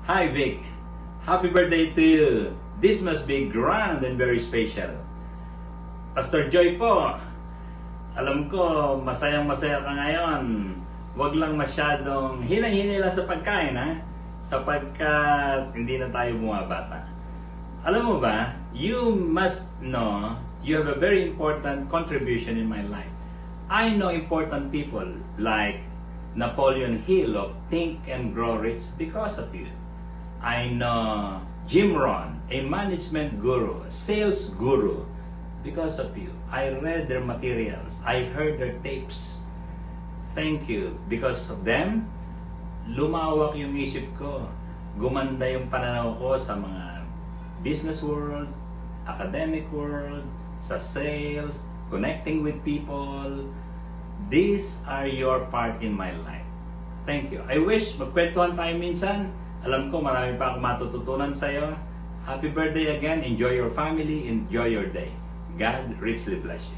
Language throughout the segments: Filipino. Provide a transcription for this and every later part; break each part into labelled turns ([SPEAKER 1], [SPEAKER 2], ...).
[SPEAKER 1] Hi Vic, happy birthday to you. This must be grand and very special. Pastor Joy po, alam ko masayang-masaya ka ngayon. Huwag lang masyadong hinay-hinay lang sa pagkain ha, sapagkat hindi na tayo bumabata. Alam mo ba, you must know you have a very important contribution in my life. I know important people like Napoleon Hill of Think and Grow Rich because of you. I know Jim Rohn, a management guru, a sales guru, because of you. I read their materials. I heard their tapes. Thank you. Because of them, lumawak yung isip ko. Gumanda yung pananaw ko sa mga business world, academic world, sa sales, connecting with people. These are your part in my life. Thank you. I wish magkwentuhan tayo minsan. Alam ko marami pa akong matututunan sa iyo. Happy birthday again. Enjoy your family. Enjoy your day. God richly bless you.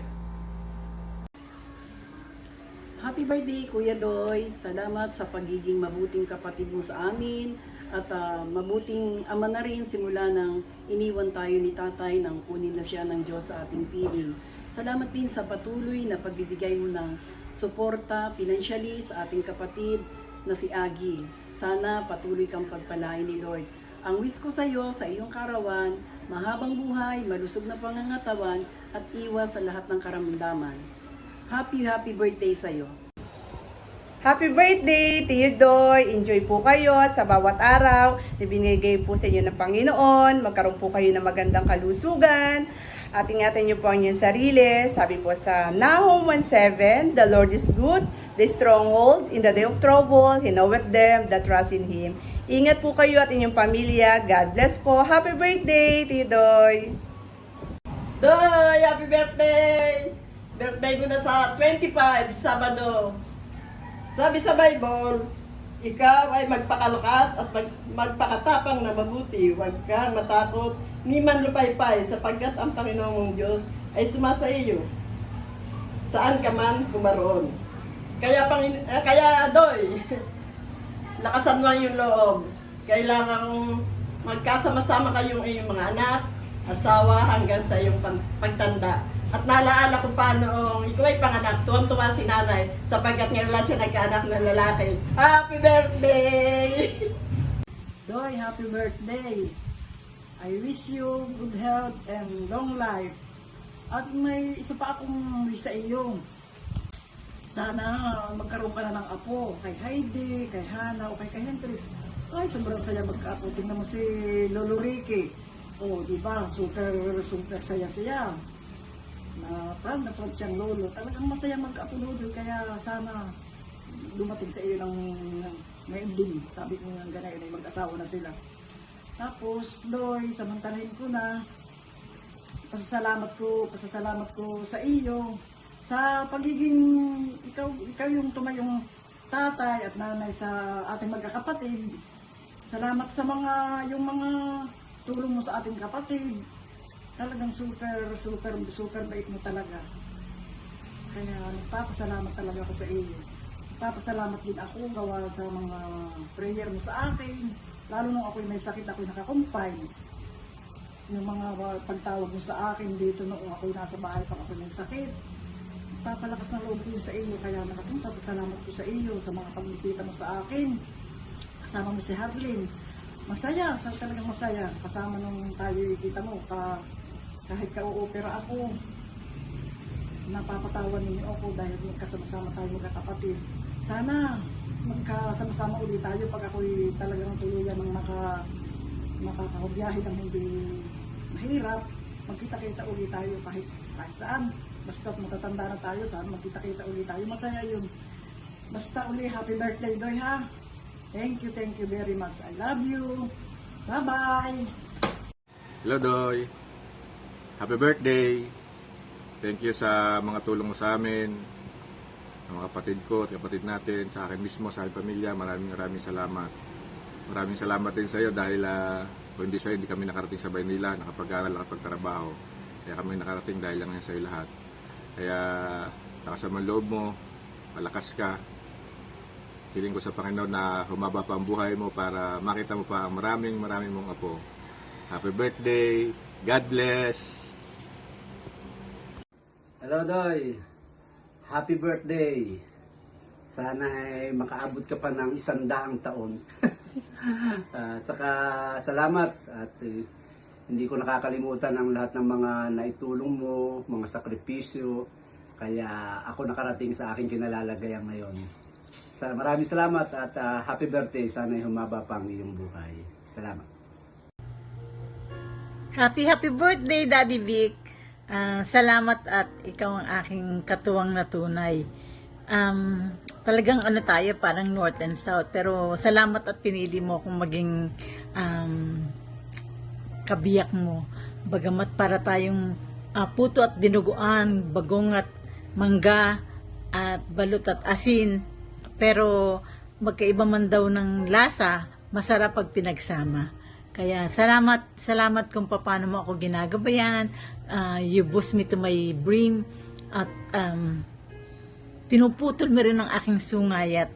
[SPEAKER 2] Happy birthday, Kuya Doy. Salamat sa pagiging mabuting kapatid mo sa amin at mabuting ama na rin simula nang iniwan tayo ni tatay nang kunin na siya ng Diyos sa ating piling. Salamat din sa patuloy na pagbibigay mo ng suporta financially sa ating kapatid na si Agi. Sana patuloy kang pagpalain ni Lord. Ang wish ko sa iyo, sa iyong karawan, mahabang buhay, malusog na pangangatawan, at iwas sa lahat ng karamdaman. Happy birthday sa iyo.
[SPEAKER 3] Happy birthday to you, Doy. Enjoy po kayo sa bawat araw na binigay po sa inyo ng Panginoon. Magkaroon po kayo ng magandang kalusugan. At ingatan niyo po ang inyong sarili. Sabi po sa Nahum 1:7, the Lord is good, the stronghold in the day of trouble. He knoweth them that trust in Him. Ingat po kayo at inyong pamilya. God bless po. Happy birthday to you, Doy.
[SPEAKER 2] Doy, happy birthday! Birthday mo na sa 25, Sabado. Sabi sa Bible, ikaw ay magpakalakas at magpakatapang na mabuti. Huwag kang matakot, ni man lupaypay, sapagkat ang Panginoong mong Diyos ay sumasa iyo. Saan ka man kumaroon. Kaya Doy, lakasan mo yung loob. Kailangang magkasama-sama kayong iyong mga anak, asawa hanggang sa iyong pagtanda. At nalaala ko paano ikaw ay panganak, tuwang-tuwa si nanay sapagkat ngayon lang siya nagkaanak ng lalaki. Happy birthday!
[SPEAKER 4] Doy, happy birthday! I wish you good health and long life. At may isa pa akong wish sa iyo. Sana magkaroon ka na ng apo kay Heidi, kay Hana, o kay Hendrix. Ay, sobrang saya magka-apo. Tingnan mo si Lolo Ricky. Oh, di ba? Super saya-saya. Proud siyang lolo. Talagang masaya magka-apo lolo. Kaya sana dumating sa iyo ng ngayon din. Sabi ko nga ganayon ay mag-asawa na sila. Tapos, Doy, samantalahin ko na pasasalamat ko sa iyo sa pagiging ikaw yung tumayong tatay at nanay sa ating magkakapatid. Salamat sa mga tulong mo sa ating kapatid. Talagang super bait mo talaga. Kaya nagpapasalamat talaga ako sa iyo. Nagpapasalamat din ako gawa sa mga prayer mo sa akin. Lalo nung ako'y may sakit, ako'y nakakumpine. Yung mga pagtawag mo sa akin dito nung ako'y nasa bahay pang ako'y may sakit. Papalakas ng loob ko sa iyo, kaya nakapunta. Salamat ko sa iyo sa mga pagbisita mo sa akin. Kasama mo si Harlin. Masaya, talagang masaya. Kasama nung tayo kita mo, kahit ka-opera ako, napapatawan ninyo ako dahil magkasama-sama tayo magkakapatid. Sana magkasama-sama ulit tayo pag ako'y talagang tuluyan ng makakabiyahe ng hindi mahirap. Magkita-kita ulit tayo kahit saan. Basta matatanda na tayo, saan magkita-kita ulit tayo. Masaya yun. Basta uli, happy birthday, Doy, ha? Thank you very much. I love you. Bye-bye.
[SPEAKER 5] Hello, Doy. Happy birthday. Thank you sa mga tulong mo sa amin, sa mga kapatid ko at kapatid natin, sa akin mismo, sa aking pamilya. Maraming salamat. Maraming salamat din sa iyo dahil kung hindi sa iyo, hindi kami nakarating sa Maynila, nakapag-aral, nakapagtrabaho. Kaya kami nakarating dahil lang sa iyo lahat. Kaya lakas ang loob mo, malakas ka. Hiling ko sa Panginoon na humaba pa ang buhay mo para makita mo pa ang maraming mong apo. Happy birthday! God bless!
[SPEAKER 6] Hello, Doy. Happy birthday. Sana ay makaabot ka pa ng 100 taon. At saka salamat at hindi ko nakakalimutan ang lahat ng mga naitulong mo, mga sakripisyo. Kaya ako nakarating sa aking kinalalagayan ngayon. Maraming salamat at happy birthday. Sana ay humaba pa ang iyong buhay. Salamat.
[SPEAKER 7] Happy birthday, Daddy Vic. Salamat at ikaw ang aking katuwang na tunay. Talagang ano tayo, parang North and South. Pero salamat at pinili mo kung maging kabiyak mo. Bagamat para tayong puto at dinuguan, bagong at mangga, at balut at asin. Pero magkaiba man daw ng lasa, masarap pag pinagsama. Kaya salamat kung paano mo ako ginagabayan. You boost me to my brim. At pinuputol mo rin ang aking sungay at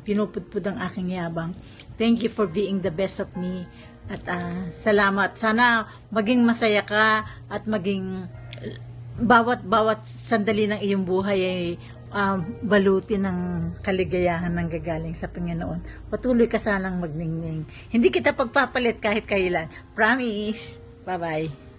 [SPEAKER 7] pinupudpud ang aking yabang. Thank you for being the best of me. At salamat. Sana maging masaya ka at maging bawat sandali ng iyong buhay ay balutin ng kaligayahan ng gagaling sa Panginoon. Patuloy ka sanang magningning. Hindi kita pagpapalit kahit kailan. Promise. Bye-bye.